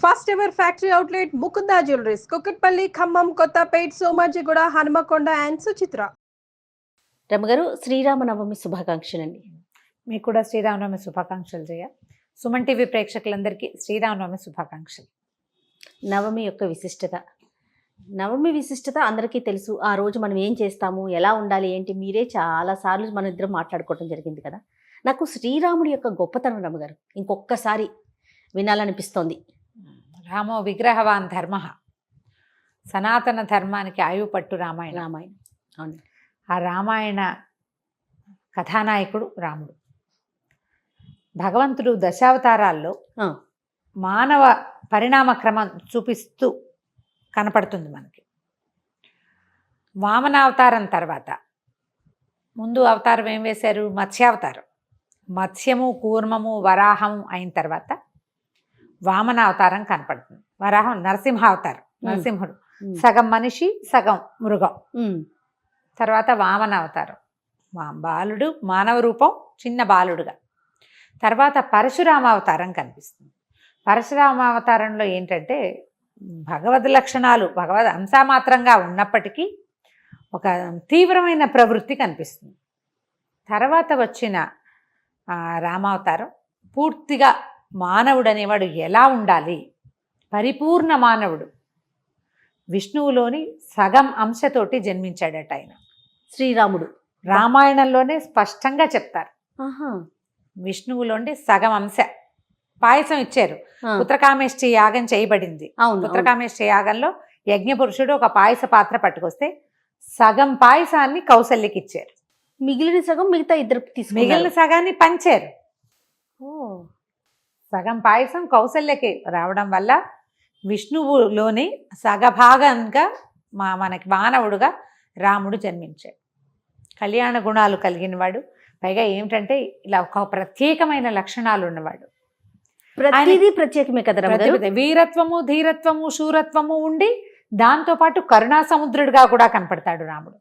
First ever factory outlet Mukunda jewelleries Kukatpally, Khammam, Kothapet, Somajiguda, Hanumakonda and Suchitra. రమగారు, శ్రీరామనవమి శుభాకాంక్షలండి. మీకు కూడా శ్రీరామనవమి శుభాకాంక్షలు జయ. సుమన్ టీవీ ప్రేక్షకులందరికీ శ్రీరామనవమి శుభాకాంక్షలు. నవమి యొక్క విశిష్టత అందరికీ తెలుసు. ఆ రోజు మనం ఏం చేస్తాము, ఎలా ఉండాలి, ఏంటి, మీరే చాలాసార్లు మన ఇద్దరం మాట్లాడుకోవడం జరిగింది కదా. నాకు శ్రీరాముడి యొక్క గొప్పతనం రమగారు ఇంకొకసారి వినాలనిపిస్తోంది. రామో విగ్రహవాన్ ధర్మ, సనాతన ధర్మానికి ఆయువు పట్టు రామాయణం. అవును. ఆ రామాయణ కథానాయకుడు రాముడు. భగవంతుడు దశావతారాల్లో మానవ పరిణామ క్రమం చూపిస్తూ కనపడుతుంది మనకి. వామనావతారం తర్వాత ముందు అవతారం ఏం వేశారు? మత్స్యావతారం. మత్స్యము, కూర్మము, వరాహము అయిన తర్వాత వామనావతారం కనపడుతుంది. వరాహం నరసింహావతారం, నరసింహుడు సగం మనిషి సగం మృగం. తర్వాత వామనావతారం బాలుడు, మానవ రూపం చిన్న బాలుడుగా. తర్వాత పరశురామావతారం కనిపిస్తుంది. పరశురామావతారంలో ఏంటంటే భగవద్ లక్షణాలు భగవద్ అంశమాత్రంగా ఉన్నప్పటికీ ఒక తీవ్రమైన ప్రవృత్తి కనిపిస్తుంది. తర్వాత వచ్చిన రామావతారం పూర్తిగా మానవుడు అనేవాడు ఎలా ఉండాలి, పరిపూర్ణ మానవుడు. విష్ణువులోని సగం అంశతోటి జన్మించాడట ఆయన శ్రీరాముడు. రామాయణంలోనే స్పష్టంగా చెప్తారు. విష్ణువులోని సగం అంశ. పాయసం ఇచ్చారు, పుత్రకామేష్టి యాగం చేయబడింది. పుత్రకామేష్టి యాగంలో యజ్ఞపురుషుడు ఒక పాయస పాత్ర పట్టుకొస్తే సగం పాయసాన్ని కౌసల్యకి ఇచ్చారు. మిగిలిన సగం మిగతా ఇద్దరికి తీసుకు, మిగిలిన సగాన్ని పంచారు. సగం పాయసం కౌసల్యకి రావడం వల్ల విష్ణువులోని సగభాగంగా మనకి మానవుడుగా రాముడు జన్మించాడు. కళ్యాణ గుణాలు కలిగినవాడు. పైగా ఏమిటంటే ఇలా ఒక ప్రత్యేకమైన లక్షణాలు ఉన్నవాడు. ప్రతిదీ ప్రత్యేకమే కదా. వీరత్వము, ధీరత్వము, శూరత్వము ఉండి దాంతోపాటు కరుణా సముద్రుడిగా కూడా కనపడతాడు రాముడు.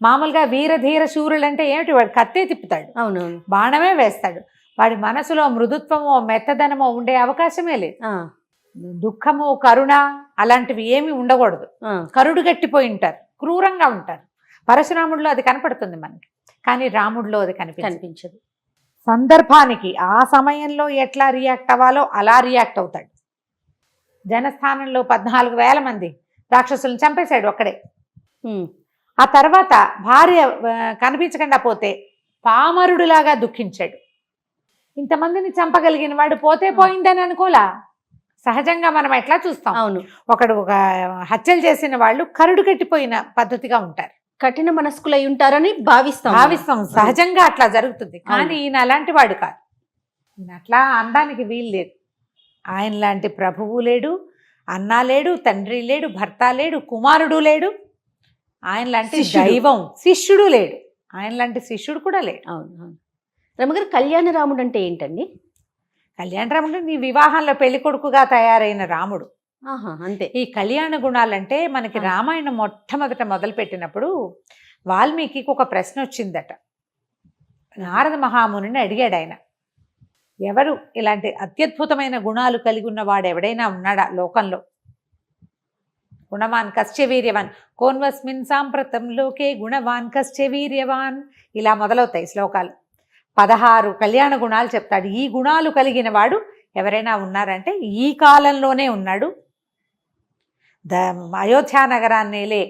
మామూలుగా వీరధీర శూరులు అంటే ఏమిటి? వాడు కత్తే తిప్పుతాడు, అవునవును, బాణమే వేస్తాడు. వాడి మనసులో మృదుత్వమో మెత్తదనమో ఉండే అవకాశమే లేదు. దుఃఖము, కరుణ అలాంటివి ఏమి ఉండకూడదు. కరుడు గట్టిపోయి ఉంటారు, క్రూరంగా ఉంటారు. పరశురాముడిలో అది కనపడుతుంది మనకి, కానీ రాముడిలో అది కనిపించదు. సందర్భానికి ఆ సమయంలో ఎట్లా రియాక్ట్ అవ్వాలో అలా రియాక్ట్ అవుతాడు. జనస్థానంలో 14,000 మంది రాక్షసులను చంపేశాడు ఒక్కడే. ఆ తర్వాత భార్య కనిపించకుండా పోతే పామరుడులాగా దుఃఖించాడు. ఇంతమందిని చంపగలిగిన వాడు పోతే పోయిందని అనుకోలా. సహజంగా మనం ఎట్లా చూస్తాం, అవును, ఒకడు ఒక హత్యలు చేసిన వాళ్ళు కరుడు కట్టిపోయిన పద్ధతిగా ఉంటారు, కఠిన మనస్కులై ఉంటారని భావిస్తాం. సహజంగా అట్లా జరుగుతుంది. కానీ ఈయన అలాంటి వాడు కాదు. ఈయన అట్లా అనడానికి వీలు లేదు. ఆయన లాంటి ప్రభువు లేడు, అన్న లేడు, తండ్రి లేడు, భర్త లేడు, కుమారుడు లేడు. ఆయన లాంటి దైవం శిష్యుడు లేడు. ఆయన లాంటి శిష్యుడు కూడా లేడు. అవును. రమగారు, కళ్యాణ రాముడు అంటే ఏంటండి? కళ్యాణ రాముడు నీ వివాహంలో పెళ్లి కొడుకుగా తయారైన రాముడు. అంతే. ఈ కళ్యాణ గుణాలంటే మనకి రామాయణం మొట్టమొదట మొదలు పెట్టినప్పుడు వాల్మీకి ఒక ప్రశ్న వచ్చిందట. నారద మహామునిని అడిగాడు ఆయన, ఎవరు ఇలాంటి అత్యద్భుతమైన గుణాలు కలిగి ఉన్నవాడు ఎవడైనా ఉన్నాడా లోకంలో? గుణవాన్ కశ్చ వీర్యవాన్, కోన్వస్మిన్ సాంప్రతం లోకే గుణవాన్ కశ్చ వీర్యవాన్, ఇలా మొదలవుతాయి శ్లోకాలు. 16 కళ్యాణ గుణాలు చెప్తాడు. ఈ గుణాలు కలిగిన వాడు ఎవరైనా ఉన్నారంటే ఈ కాలంలోనే ఉన్నాడు. అయోధ్య నగరాన్నేలే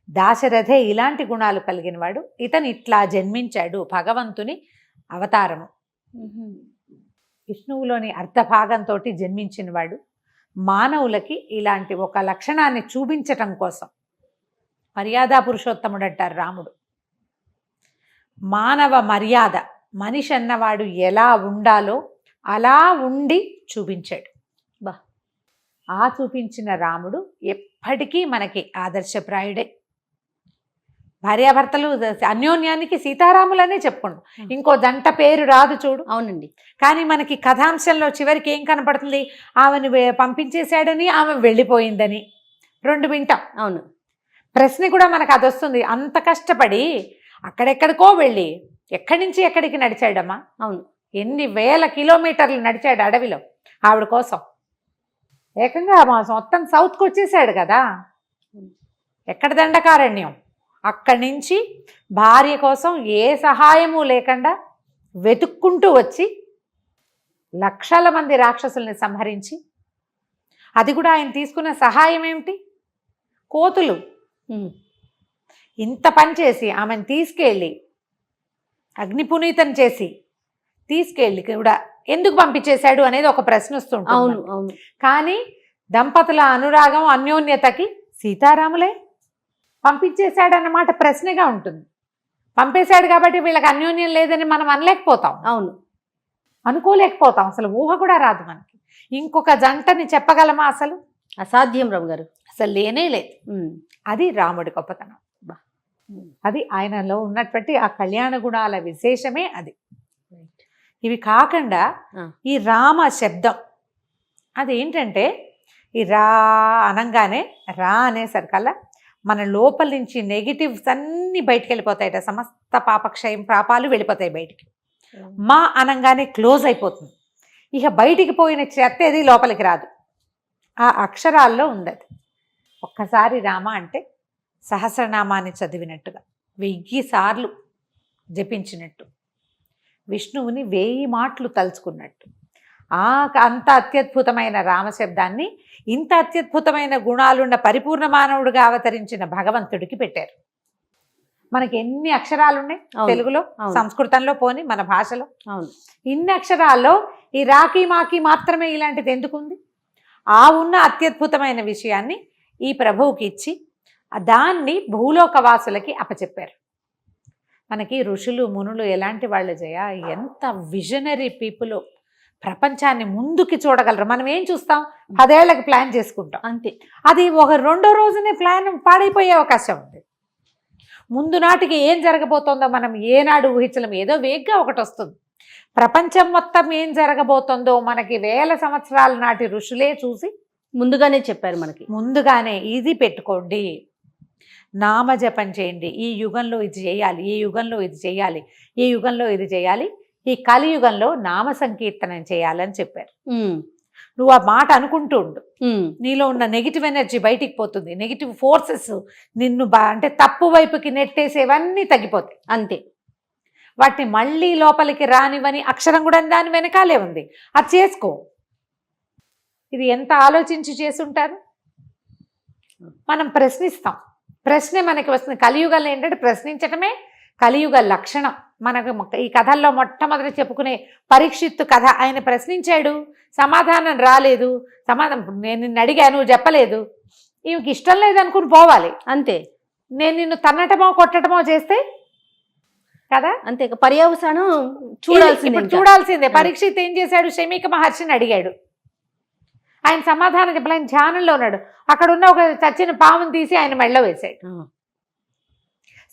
దాశరథే ఇలాంటి గుణాలు కలిగిన వాడు. ఇతను ఇట్లా జన్మించాడు, భగవంతుని అవతారము. విష్ణువులోని అర్ధభాగంతో జన్మించిన వాడు. మానవులకి ఇలాంటి ఒక లక్షణాన్ని చూపించటం కోసం మర్యాదా పురుషోత్తముడు అంటారు రాముడు. మానవ మర్యాద, మనిషి అన్నవాడు ఎలా ఉండాలో అలా ఉండి చూపించాడు. ఆ చూపించిన రాముడు ఎప్పటికీ మనకి ఆదర్శప్రాయుడే. భార్యాభర్తలు అన్యోన్యానికి సీతారాములనే చెప్పుకుంటాం, ఇంకో జంట పేరు రాదు చూడు. అవునండి. కానీ మనకి కథాంశంలో చివరికి ఏం కనపడుతుంది? ఆమెను పంపించేశాడని, ఆమె వెళ్ళిపోయిందని 2 వింటాం. అవును. ప్రశ్న కూడా మనకు అది వస్తుంది. అంత కష్టపడి అక్కడెక్కడికో వెళ్ళి ఎక్కడి నుంచి ఎక్కడికి నడిచాడమ్మా? అవును. ఎన్ని వేల కిలోమీటర్లు నడిచాడు అడవిలో ఆవిడ కోసం. ఏకంగా మొత్తం సౌత్కి వచ్చేసాడు కదా, ఎక్కడ దండకారణ్యం. అక్కడి నుంచి భార్య కోసం ఏ సహాయము లేకుండా వెతుక్కుంటూ వచ్చి లక్షల మంది రాక్షసుల్ని సంహరించి, అది కూడా ఆయన తీసుకున్న సహాయం ఏమిటి? కోతులు. ఇంత పని చేసి ఆమెను తీసుకెళ్ళి అగ్నిపునీతం చేసి తీసుకెళ్ళి కూడా ఎందుకు పంపించేశాడు అనేది ఒక ప్రశ్న వస్తుంటుంది. అవును అవును. కానీ దంపతుల అనురాగం అన్యోన్యతకి సీతారాములే పంపించేశాడన్నమాట ప్రశ్నగా ఉంటుంది. పంపేశాడు కాబట్టి వీళ్ళకి అన్యోన్యం లేదని మనం అనలేకపోతాం. అవును, అనుకోలేకపోతాం. అసలు ఊహ కూడా రాదు మనకి. ఇంకొక జంటని చెప్పగలమా? అసలు అసాధ్యం రమగారు, అసలు లేనే లేదు. అది రాముడి గొప్పతనం. అది ఆయనలో ఉన్నటువంటి ఆ కళ్యాణ గుణాల విశేషమే అది. ఇవి కాకుండా ఈ రామ శబ్దం అదేంటంటే, ఈ రా అనంగానే, రా అనేసరికల్లా మన లోపల నుంచి నెగిటివ్స్ అన్నీ బయటికి వెళ్ళిపోతాయట. సమస్త పాపక్షయం పాపాలు వెళ్ళిపోతాయి బయటికి. మా అనంగానే క్లోజ్ అయిపోతుంది. ఇక బయటికి పోయిన చెత్త ఏది లోపలికి రాదు. ఆ అక్షరాల్లో ఉంది అది. ఒక్కసారి రామ అంటే సహస్రనామాన్ని చదివినట్టుగా 1000 సార్లు జపించినట్టు, విష్ణువుని 1000 మాటలు తలుచుకున్నట్టు. అంత అత్యద్భుతమైన రామశబ్దాన్ని ఇంత అత్యద్భుతమైన గుణాలున్న పరిపూర్ణ మానవుడిగా అవతరించిన భగవంతుడికి పెట్టారు. మనకి ఎన్ని అక్షరాలు ఉన్నాయి తెలుగులో, సంస్కృతంలో, పోని మన భాషలో. ఇన్ని అక్షరాల్లో ఈ రాకీ మాకి మాత్రమే ఇలాంటిది ఎందుకుంది? ఆ ఉన్న అత్యద్భుతమైన విషయాన్ని ఈ ప్రభువుకి ఇచ్చి దాన్ని భూలోకవాసులకి అప్పచెప్పారు. మనకి ఋషులు మునులు ఎలాంటి వాళ్ళు జయ, ఎంత విజనరీ పీపుల్. ప్రపంచాన్ని ముందుకి చూడగలరు. మనం ఏం చూస్తాం? 10 ఏళ్ళకి ప్లాన్ చేసుకుంటాం అంతే. అది ఒక 2వ రోజునే ప్లాన్ పాడైపోయే అవకాశం ఉంది. ముందు నాటికి ఏం జరగబోతోందో మనం ఏనాడు ఊహించలేం. ఏదో వేగ్గా ఒకటి వస్తుంది. ప్రపంచం మొత్తం ఏం జరగబోతోందో మనకి 1000 సంవత్సరాల నాటి ఋషులే చూసి ముందుగానే చెప్పారు మనకి. ముందుగానే ఇది పెట్టుకోండి, నామజపం చేయండి, ఈ యుగంలో ఇది చేయాలి, ఈ యుగంలో ఇది చేయాలి, ఈ యుగంలో ఇది చేయాలి, ఈ కలియుగంలో నామ సంకీర్తనం చేయాలని చెప్పారు. నువ్వు ఆ మాట అనుకుంటూ ఉండు. నీలో ఉన్న నెగిటివ్ ఎనర్జీ బయటికి పోతుంది. నెగిటివ్ ఫోర్సెస్ నిన్ను అంటే తప్పు వైపుకి నెట్టేసేవన్నీ తగ్గిపోతాయి. అంతే. వాటిని మళ్ళీ లోపలికి రానివని అక్షరం కూడా దాని వెనకాలే ఉంది. అది చేసుకో. ఇది ఎంత ఆలోచించి చేసుంటారు. మనం ప్రశ్నిస్తాం, ప్రశ్నే మనకి వస్తుంది. కలియుగంలో ఏంటంటే ప్రశ్నించటమే కలియుగ లక్షణం. మనకు ఈ కథల్లో మొట్టమొదటి చెప్పుకునే పరీక్షిత్తు కథ. ఆయన ప్రశ్నించాడు, సమాధానం రాలేదు. నేను నిన్ను అడిగాను, నువ్వు చెప్పలేదు, ఈమెకి ఇష్టం లేదు అనుకుని పోవాలి. అంతే. నేను నిన్ను తన్నటమో కొట్టటమో చేస్తే కదా అంతే. పర్యవసానం చూడాల్సిందే. పరీక్షిత్ ఏం చేశాడు? శమీక మహర్షిని అడిగాడు. ఆయన సమాధానం చెప్పలే. ఆయన ధ్యానంలో ఉన్నాడు. అక్కడ ఉన్న ఒక చచ్చిన పాముని తీసి ఆయన మెళ్ళ వేశాడు.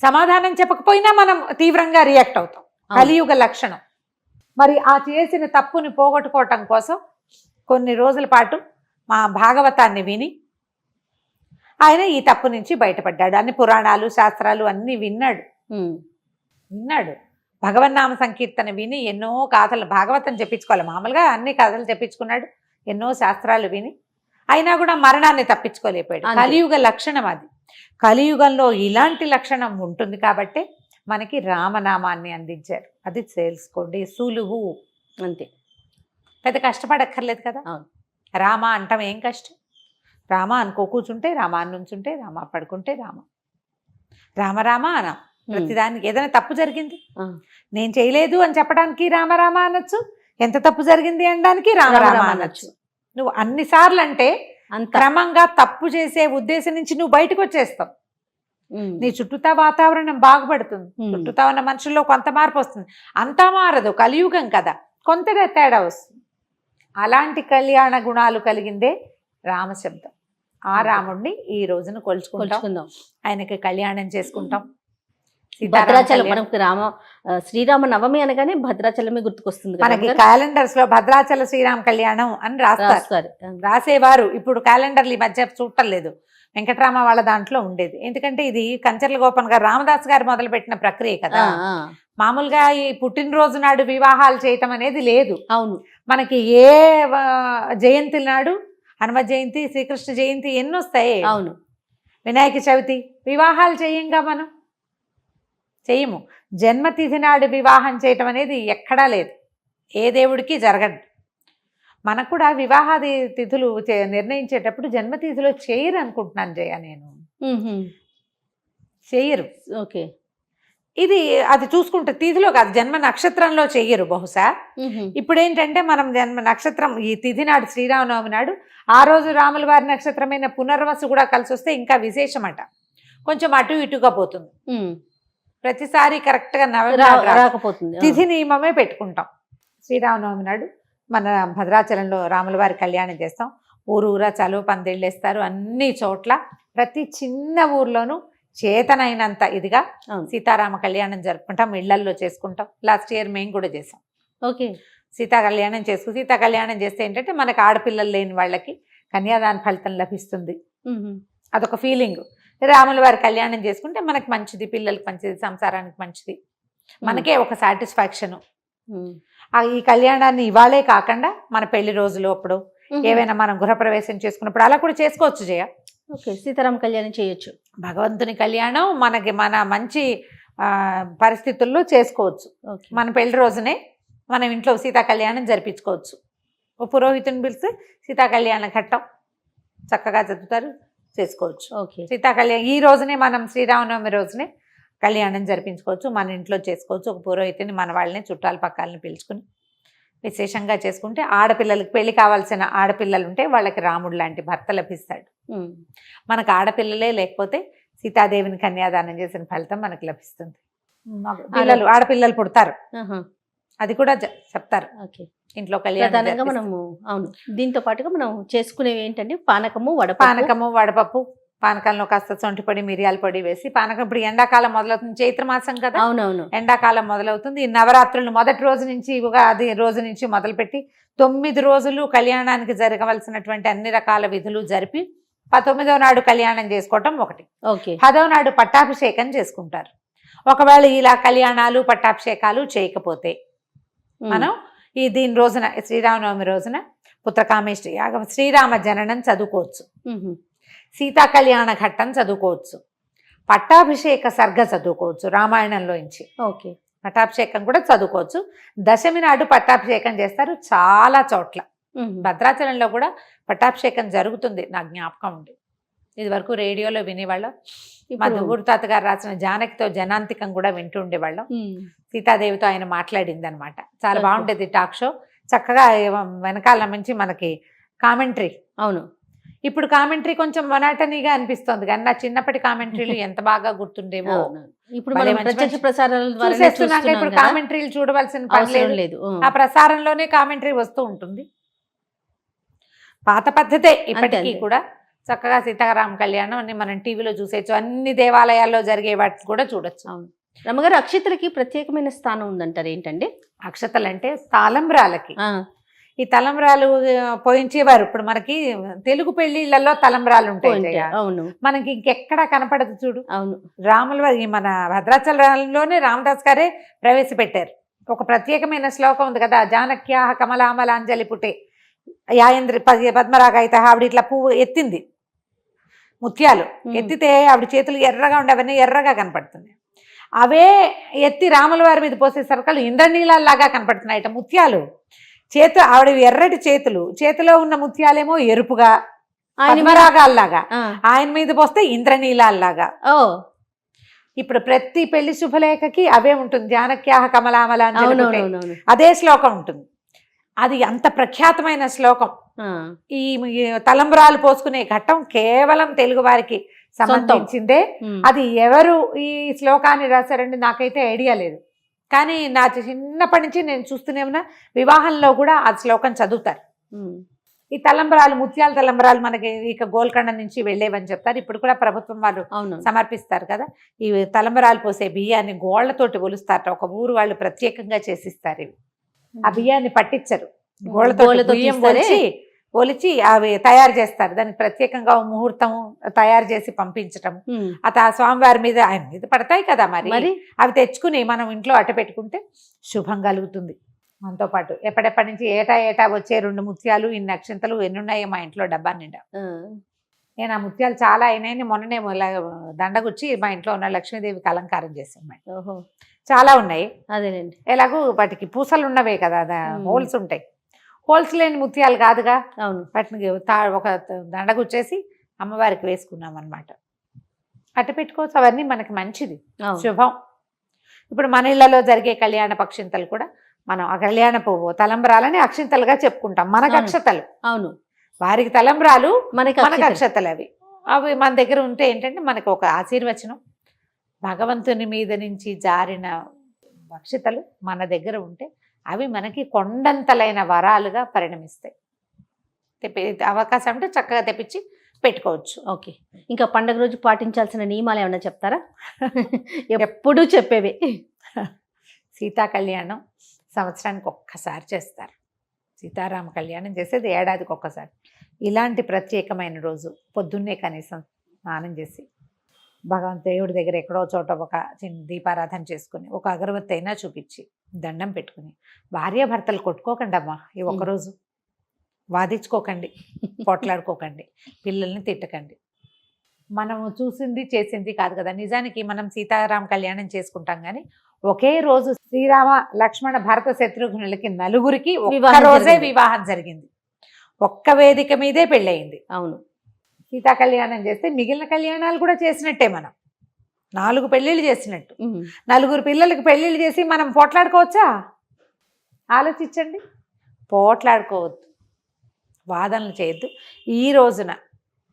సమాధానం చెప్పకపోయినా మనం తీవ్రంగా రియాక్ట్ అవుతాం. కలియుగ లక్షణం. మరి ఆ చేసిన తప్పుని పోగొట్టుకోవటం కోసం కొన్ని రోజుల పాటు మా భాగవతాన్ని విని ఆయన ఈ తప్పు నుంచి బయటపడ్డాడు. అన్ని పురాణాలు శాస్త్రాలు అన్నీ విన్నాడు. భగవన్నామ సంకీర్తన విని ఎన్నో కథలు, భాగవతం చెప్పించుకోవాలి. మామూలుగా అన్ని కథలు చెప్పించుకున్నాడు. ఎన్నో శాస్త్రాలు విని అయినా కూడా మరణాన్ని తప్పించుకోలేకపోయాడు. కలియుగ లక్షణం అది. కలియుగంలో ఇలాంటి లక్షణం ఉంటుంది కాబట్టి మనకి రామనామాన్ని అందించారు. అది తెలుసుకోండి. సులువు, అంతే. పెద్ద కష్టపడక్కర్లేదు కదా. రామ అంటాం ఏం కష్టం? రామ అనుకో కూర్చుంటే రామ, నుంచుంటే రామ, పడుకుంటే రామ, రామ రామ అనం. ప్రతిదానికి ఏదైనా తప్పు జరిగింది నేను చేయలేదు అని చెప్పడానికి రామ రామ అనొచ్చు. ఎంత తప్పు జరిగింది అనడానికి రామ రామ అనొచ్చు. నువ్వు అన్నిసార్లు అంటే క్రమంగా తప్పు చేసే ఉద్దేశం నుంచి నువ్వు బయటకు వచ్చేస్తావు. నీ చుట్టూతా వాతావరణం బాగుపడుతుంది. చుట్టూతా ఉన్న మనుషుల్లో కొంత మార్పు వస్తుంది. అంతా మారదు, కలియుగం కదా, కొంత తేడా వస్తుంది. అలాంటి కళ్యాణ గుణాలు కలిగిందే రామశబ్దం. ఆ రాముడిని ఈ రోజున కొలుచుకుంటాం. ఆయనకి కళ్యాణం చేసుకుంటాం. భద్రాచలం, మనకు శ్రీరామ నవమి అనగానే భద్రాచలమే గుర్తుకొస్తుంది. మనకి క్యాలెండర్స్ లో భద్రాచల శ్రీరామ కళ్యాణం అని రాస్తారు, రాసేవారు. ఇప్పుడు క్యాలెండర్లు ఈ మధ్య చూడటం లేదు. వెంకటరామ వాళ్ళ దాంట్లో ఉండేది. ఎందుకంటే ఇది కంచర్ల గోపన్ గారు, రామదాస్ గారు మొదలుపెట్టిన ప్రక్రియ కదా. మామూలుగా ఈ పుట్టినరోజు నాడు వివాహాలు చేయటం అనేది లేదు. అవును. మనకి ఏ జయంతి నాడు హనుమ జయంతి, శ్రీకృష్ణ జయంతి ఎన్ని వస్తాయి. అవును. వినాయక చవితి, వివాహాలు చేయంగా మనం, చెయ్యము. జన్మతిథి నాడు వివాహం చేయటం అనేది ఎక్కడా లేదు, ఏ దేవుడికి జరగదు. మనకు కూడా వివాహాది తిథులు నిర్ణయించేటప్పుడు జన్మతిథిలో చేయరు అనుకుంటున్నాను జయ, నేను చెయ్యరు. ఓకే. ఇది అది చూసుకుంటే తిథిలో కాదు, జన్మ నక్షత్రంలో చెయ్యరు బహుశా. ఇప్పుడు ఏంటంటే మనం జన్మ నక్షత్రం ఈ తిథి నాడు, శ్రీరామనవమి నాడు, ఆ రోజు రాముల వారి నక్షత్రమైన పునర్వసు కూడా కలిసి వస్తే ఇంకా విశేషమట. కొంచెం అటు ఇటుగా పోతుంది, ప్రతిసారి కరెక్ట్గా రాకపోతుంది. తిథి నియమమే పెట్టుకుంటాం. శ్రీరామనవమి నాడు మన భద్రాచలంలో రాముల వారి కళ్యాణం చేస్తాం. ఊరూరా చలువ పందిళ్ళు వేస్తారు. అన్ని చోట్ల ప్రతి చిన్న ఊర్లోనూ చేతనైనంత ఇదిగా సీతారామ కళ్యాణం జరుపుకుంటాం, ఇళ్లల్లో చేసుకుంటాం. లాస్ట్ ఇయర్ మేము కూడా చేసాం. ఓకే. సీతా కళ్యాణం సీతా కళ్యాణం చేస్తే ఏంటంటే మనకు ఆడపిల్లలు లేని వాళ్ళకి కన్యాదాన ఫలితం లభిస్తుంది, అదొక ఫీలింగ్. రాముల వారి కళ్యాణం చేసుకుంటే మనకి మంచిది, పిల్లలకి మంచిది, సంసారానికి మంచిది, మనకే ఒక సాటిస్ఫాక్షను. ఈ కళ్యాణాన్ని ఇవాళే కాకుండా మన పెళ్లి రోజులు అప్పుడు ఏవైనా మనం గృహప్రవేశం చేసుకున్నప్పుడు అలా కూడా చేసుకోవచ్చు జయ. ఓకే. సీతారామ కళ్యాణం చేయొచ్చు. భగవంతుని కళ్యాణం మనకి మన మంచి పరిస్థితుల్లో చేసుకోవచ్చు. మన పెళ్లి రోజునే మనం ఇంట్లో సీతా కళ్యాణం జరిపించుకోవచ్చు. ఓ పురోహితుని పిలిస్తే సీతా కళ్యాణ ఘట్టం చక్కగా చదువుతారు, చేసుకోవచ్చు. సీతా కళ్యాణం ఈ రోజునే మనం శ్రీరామనవమి రోజునే కళ్యాణం జరిపించుకోవచ్చు, మన ఇంట్లో చేసుకోవచ్చు. ఒక పురోహితుని మన వాళ్ళని చుట్టాల పక్కలని పిలుచుకుని విశేషంగా చేసుకుంటే ఆడపిల్లలకి, పెళ్లి కావాల్సిన ఆడపిల్లలు ఉంటే వాళ్ళకి రాముడు లాంటి భర్త లభిస్తాడు. మనకు ఆడపిల్లలే లేకపోతే సీతాదేవిని కన్యాదానం చేసిన ఫలితం మనకు లభిస్తుంది. పిల్లలు ఆడపిల్లలు పుడతారు, అది కూడా చెప్తారు ఇంట్లో కళ్యాణంగా మనము. అవును. దీంతో పాటుగా మనం చేసుకునేవి ఏంటంటే పానకము, వడపప్పు. పానకంలో కాస్త సొంటి పొడి, మిరియాల పొడి వేసి పానకం. ఇప్పుడు ఎండాకాలం మొదలవుతుంది, చైత్రమాసం కదా. అవునవును. ఎండాకాలం మొదలవుతుంది. ఈ నవరాత్రులు మొదటి రోజు నుంచి, ఉగాది రోజు నుంచి మొదలుపెట్టి 9 రోజులు కళ్యాణానికి జరగవలసినటువంటి అన్ని రకాల విధులు జరిపి 19వ నాడు కళ్యాణం చేసుకోవటం ఒకటి. 10వ నాడు పట్టాభిషేకం చేసుకుంటారు. ఒకవేళ ఇలా కళ్యాణాలు పట్టాభిషేకాలు చేయకపోతే మనం దీని రోజున, శ్రీరామనవమి రోజున పుత్రకామేష్టి యాగం, శ్రీరామ జననం చదువుకోవచ్చు, సీతా కళ్యాణ ఘట్టం చదువుకోవచ్చు, పట్టాభిషేక సర్గ చదువుకోవచ్చు రామాయణంలోంచి. ఓకే. పట్టాభిషేకం కూడా చదువుకోవచ్చు. దశమి నాడు పట్టాభిషేకం చేస్తారు చాలా చోట్ల. భద్రాచలంలో కూడా పట్టాభిషేకం జరుగుతుంది, నా జ్ఞాపకం ఉంది. ఇది వరకు రేడియోలో వినేవాళ్ళం. మా దుగుడు తాత గారు రాసిన జానకితో జనాంతికం కూడా వింటూ ఉండేవాళ్ళం. సీతాదేవితో ఆయన మాట్లాడింది అనమాట. చాలా బాగుండేది టాక్ షో. చక్కగా వెనకాల నుంచి మనకి కామెంటరీ. అవును. ఇప్పుడు కామెంటరీ కొంచెం మొనాటనీగా అనిపిస్తుంది, కానీ నా చిన్నప్పటి కామెంటరీలు ఎంత బాగా గుర్తుండేవో. ఇప్పుడు ఇప్పుడు కామెంటరీలు చూడవలసిన పని లేదు, ఆ ప్రసారంలోనే కామెంటరీ వస్తూ ఉంటుంది. పాత పద్ధతే ఇప్పటికీ కూడా. చక్కగా సీతారామ కళ్యాణం అన్ని మనం టీవీలో చూసేయచ్చు, అన్ని దేవాలయాల్లో జరిగే వాటిని కూడా చూడొచ్చు. రమ్మగారు, అక్షతలకి ప్రత్యేకమైన స్థానం ఉందంటారు, ఏంటండి? అక్షతలు అంటే తలంబ్రాలకి. ఈ తలంబ్రాలు పోయించేవారు. ఇప్పుడు మనకి తెలుగు పెళ్లిళ్లలో తలంబ్రాలు ఉంటాయి, మనకి ఇంకెక్కడా కనపడదు చూడు. అవును. రాముల వారి మన భద్రాచలంలోనే రామదాస్ గారే ప్రవేశపెట్టారు. ఒక ప్రత్యేకమైన శ్లోకం ఉంది కదా, జానక్యాహ కమలామలాంజలి పుటే యాయంద్రి పద్మరాగాయిత. ఆవిడ ఇట్లా పువ్వు ఎత్తింది, ముత్యాలు ఎత్తితే ఆవిడ చేతులు ఎర్రగా ఉండే, అవన్నీ ఎర్రగా కనపడుతుంది. అవే ఎత్తి రాముల వారి మీద పోసేసరికి ఇంద్రనీలాల్లాగా కనపడుతున్నాయట ముత్యాలు. ఆవిడ ఎర్రటి చేతిలో ఉన్న ముత్యాలేమో ఎరుపుగా పద్మరాగాల్లాగా, ఆయన మీద పోస్తే ఇంద్రనీలాల్లాగా. ఇప్పుడు ప్రతి పెళ్లి శుభలేఖకి అవే ఉంటుంది, జానక్యాహ కమలామలాంజలి, అదే శ్లోకం ఉంటుంది. అది అంత ప్రఖ్యాతమైన శ్లోకం. ఈ తలంబ్రాలు పోసుకునే ఘట్టం కేవలం తెలుగు వారికి సంబంధించిందే. అది ఎవరు ఈ శ్లోకాన్ని రాశారండి నాకైతే ఐడియా లేదు, కానీ నా చిన్నప్పటి నుంచి నేను చూస్తూనే ఉన్నా, వివాహంలో కూడా ఆ శ్లోకం చదువుతారు. ఈ తలంబ్రాలు, ముత్యాల తలంబ్రాలు మనకి ఇక గోల్కొండ నుంచి వెళ్ళేవని చెప్తారు. ఇప్పుడు కూడా ప్రభుత్వం వాళ్ళు సమర్పిస్తారు కదా. ఈ తలంబ్రాలు పోసే బియ్యాన్ని గోళ్లతోటి ఒలుస్తారు, ఒక ఊరు వాళ్ళు ప్రత్యేకంగా చేసిస్తారు. ఇవి ఆ బియ్యాన్ని పట్టించరు, గోళ్లతో బియ్యం ఒలిచి అవి తయారు చేస్తారు. దానికి ప్రత్యేకంగా ముహూర్తం తయారు చేసి పంపించటం. ఆ స్వామివారి మీద, ఆయన మీద పడతాయి కదా, మరి అవి తెచ్చుకుని మనం ఇంట్లో అట్ట పెట్టుకుంటే శుభం కలుగుతుంది. మనతో పాటు ఎప్పటి నుంచి ఏటా వచ్చే 2 ముత్యాలు ఇన్ని అక్షింతలు ఎన్ని ఉన్నాయో మా ఇంట్లో డబ్బా నిండా. నేను ఆ ముత్యాలు చాలా అయినాయని మొన్ననే ఇలా దండగుచ్చి మా ఇంట్లో ఉన్న లక్ష్మీదేవికి అలంకారం చేసాను. ఓహో, చాలా ఉన్నాయి. అదేనండి. ఎలాగూ వాటికి పూసలు ఉన్నవే కదా, హోల్స్ ఉంటాయి. హోల్స్ లేని ముత్యాలు కాదుగా. అవును. వాటిని ఒక దండగుచ్చేసి అమ్మవారికి వేసుకున్నాం అనమాట. అట్ట పెట్టుకోవచ్చు. అవన్నీ మనకి మంచిది, శుభం. ఇప్పుడు మన ఇళ్లలో జరిగే కళ్యాణ పక్షింతలు కూడా మనం ఆ కళ్యాణ పువ్వు తలంబ్రాలని అక్షింతలుగా చెప్పుకుంటాం. మనకు అక్షతలు, అవును, వారికి తలంబ్రాలు, మనకు మనకి అక్షతలు. అవి మన దగ్గర ఉంటే ఏంటంటే మనకు ఒక ఆశీర్వచనం. భగవంతుని మీద నుంచి జారిన అక్షతలు మన దగ్గర ఉంటే అవి మనకి కొండంతలైన వరాలుగా పరిణమిస్తాయి. అవకాశం అంటే చక్కగా తెప్పించి పెట్టుకోవచ్చు. ఓకే. ఇంకా పండగ రోజు పాటించాల్సిన నియమాలు ఏమన్నా చెప్తారా? ఎప్పుడూ చెప్పేవి. సీతా కళ్యాణం సంవత్సరానికి ఒక్కసారి చేస్తారు. సీతారామ కళ్యాణం చేసేది ఏడాదికి ఒక్కసారి. ఇలాంటి ప్రత్యేకమైన రోజు పొద్దున్నే కనీసం స్నానం చేసి దేవుడి దగ్గర ఎక్కడో చోట ఒక చిన్న దీపారాధన చేసుకుని ఒక అగరబత్తి అయినా చూపించి దండం పెట్టుకుని, భార్యాభర్తలు కొట్టుకోకండి అమ్మా ఈ ఒక్కరోజు, వాదించుకోకండి, పోట్లాడుకోకండి, పిల్లల్ని తిట్టకండి. మనము చూసింది చేసింది కాదు కదా. నిజానికి మనం సీతారామ కళ్యాణం చేసుకుంటాం కానీ ఒకే రోజు శ్రీరామ లక్ష్మణ భరత శత్రుఘ్నులకి నలుగురికి ఒక్క రోజే వివాహం జరిగింది. ఒక్క వేదిక మీదే పెళ్ళయింది. అవును. సీతా కళ్యాణం చేస్తే మిగిలిన కళ్యాణాలు కూడా చేసినట్టే. మనం 4 పెళ్ళిళ్ళు చేసినట్టు. 4 పిల్లలకి పెళ్ళిళ్ళు చేసి మనం పోట్లాడుకోవచ్చా? ఆలోచించండి. పోట్లాడుకోవద్దు, వాదనలు చేయొద్దు. ఈ రోజున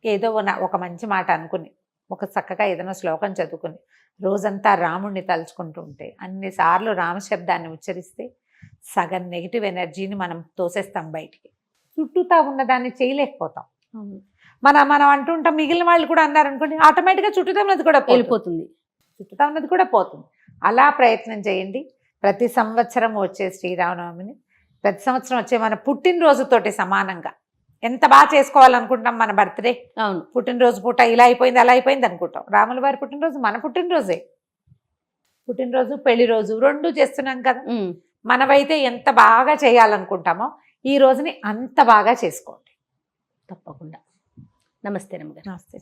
ఏదో ఒక మంచి మాట అనుకుని ఒక చక్కగా ఏదైనా శ్లోకం చదువుకుని రోజంతా రాముణ్ణి తలుచుకుంటూ ఉంటే, అన్నిసార్లు రామశబ్దాన్ని ఉచ్చరిస్తే సగం నెగిటివ్ ఎనర్జీని మనం తోసేస్తాం బయటికి. చుట్టూతా ఉన్నదాన్ని చేయలేకపోతాం. మనం అంటుంటాం, మిగిలిన వాళ్ళు కూడా అన్నారనుకోండి, ఆటోమేటిక్గా చుట్టూతా ఉన్నది కూడా వెళ్ళిపోతుంది, చుట్టూతా ఉన్నది కూడా పోతుంది. అలా ప్రయత్నం చేయండి. ప్రతి సంవత్సరం వచ్చే శ్రీరామనవమిని ప్రతి సంవత్సరం వచ్చే మన పుట్టినరోజుతోటి సమానంగా ఎంత బాగా చేసుకోవాలనుకుంటాం మన బర్త్డే. అవును. పుట్టినరోజు పూట ఇలా అయిపోయింది అలా అయిపోయింది అనుకుంటాం. రాముల వారి పుట్టినరోజు మన పుట్టినరోజే. పుట్టినరోజు పెళ్లి రోజు 2 చేస్తున్నాం కదా. మనమైతే ఎంత బాగా చేయాలనుకుంటామో ఈ రోజుని అంత బాగా చేసుకోండి తప్పకుండా. నమస్తే రమ్మగారు. నమస్తే.